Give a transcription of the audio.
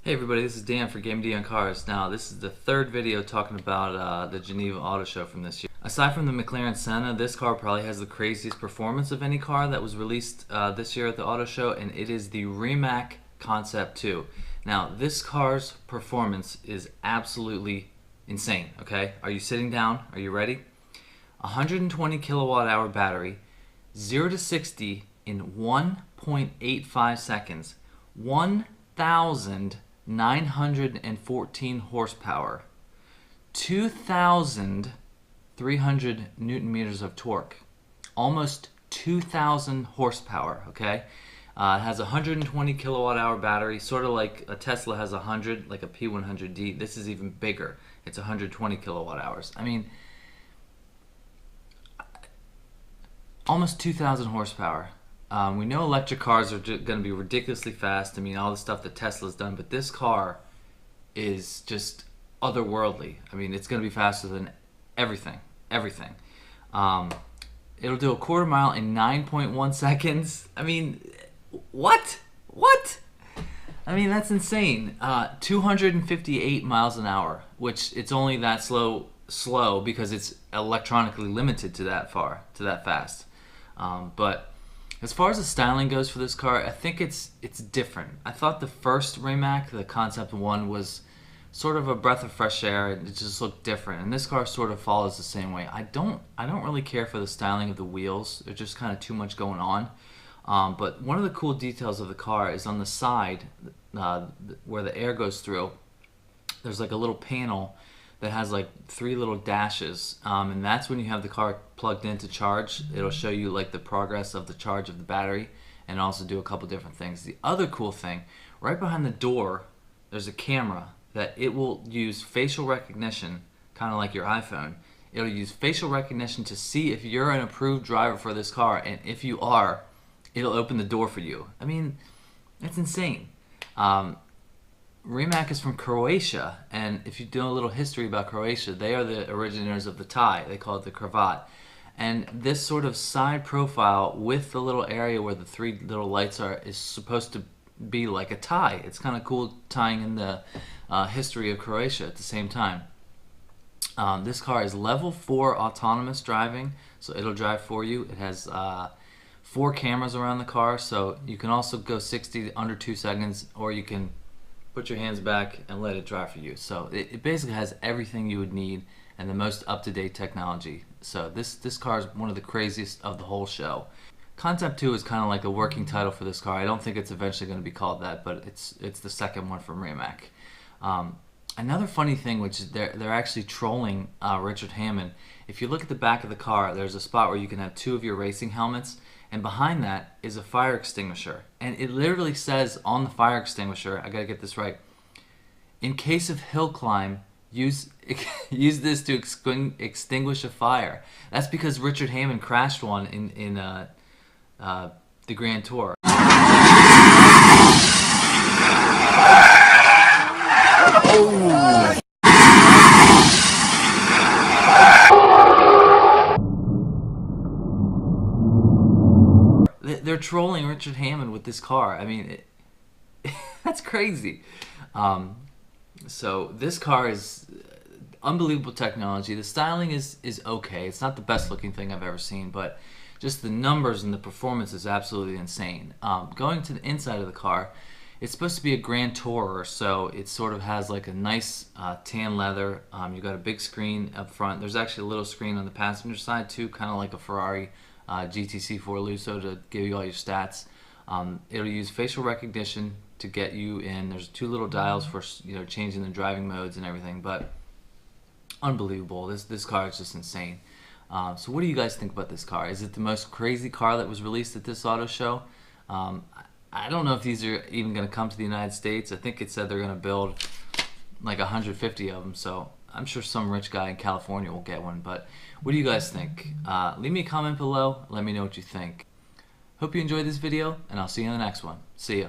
Hey everybody, this is Dan for GemmyD on Cars. Now, this is the third video talking about the Geneva Auto Show from this year. Aside from the McLaren Senna, this car probably has the craziest performance of any car that was released this year at the Auto Show, and it is the Rimac Concept 2. Now, this car's performance is absolutely insane, okay? Are you sitting down? Are you ready? 120 kilowatt hour battery, 0 to 60 in 1.85 seconds, 1,914 horsepower, 2,300 newton meters of torque, almost 2,000 horsepower, okay? It has a 120 kilowatt hour battery, sort of like a Tesla has 100, like a P100D. This is even bigger. It's 120 kilowatt hours. I mean, almost 2,000 horsepower. We know electric cars are going to be ridiculously fast. I mean, all the stuff that Tesla's done, but this car is just otherworldly. I mean, it's going to be faster than everything. It'll do a quarter mile in 9.1 seconds. I mean, what? I mean, that's insane. 258 miles an hour, which it's only that slow because it's electronically limited to that fast. But as far as the styling goes for this car, I think it's different. I thought the first Rimac, the Concept 1, was sort of a breath of fresh air. It just looked different, and this car sort of follows the same way. I don't really care for the styling of the wheels. There's just kind of too much going on. But one of the cool details of the car is on the side, where the air goes through. There's like a little panel that has like 3 little dashes, and that's when you have the car plugged in to charge. It'll show you like the progress of the charge of the battery and also do a couple different things. The other cool thing, right behind the door, there's a camera that it will use facial recognition, kind of like your iPhone. It'll use facial recognition to see if you're an approved driver for this car, and if you are, it'll open the door for you. I mean, that's insane. Rimac is from Croatia, and if you know a little history about Croatia, they are the originators of the tie. They call it the cravat. And this sort of side profile with the little area where the 3 little lights are is supposed to be like a tie. It's kind of cool tying in the history of Croatia at the same time. This car is level 4 autonomous driving, so it'll drive for you. It has 4 cameras around the car, so you can also go 60 under 2 seconds, or you can put your hands back and let it drive for you. So it basically has everything you would need and the most up-to-date technology. So this car is one of the craziest of the whole show. Concept 2 is kind of like a working title for this car. I don't think it's eventually going to be called that, but it's the second one from Rimac. Another funny thing, which is they're actually trolling Richard Hammond. If you look at the back of the car, there's a spot where you can have 2 of your racing helmets, and behind that is a fire extinguisher. And it literally says on the fire extinguisher, I gotta get this right, in case of hill climb, use this to extinguish a fire. That's because Richard Hammond crashed one in the Grand Tour. They're trolling Richard Hammond with this car. I mean, that's crazy. So this car is unbelievable technology. The styling is okay. It's not the best looking thing I've ever seen, but just the numbers and the performance is absolutely insane. Going to the inside of the car, it's supposed to be a Grand Tourer, so it sort of has like a nice tan leather. You've got a big screen up front. There's actually a little screen on the passenger side too, kind of like a Ferrari GTC 4 Lusso to give you all your stats. It'll use facial recognition to get you in. There's 2 little dials for changing the driving modes and everything, but unbelievable. This car is just insane. So what do you guys think about this car? Is it the most crazy car that was released at this auto show? I don't know if these are even going to come to the United States. I think it said they're going to build like 150 of them, so I'm sure some rich guy in California will get one. But what do you guys think? Leave me a comment below. Let me know what you think. Hope you enjoyed this video, and I'll see you in the next one. See ya.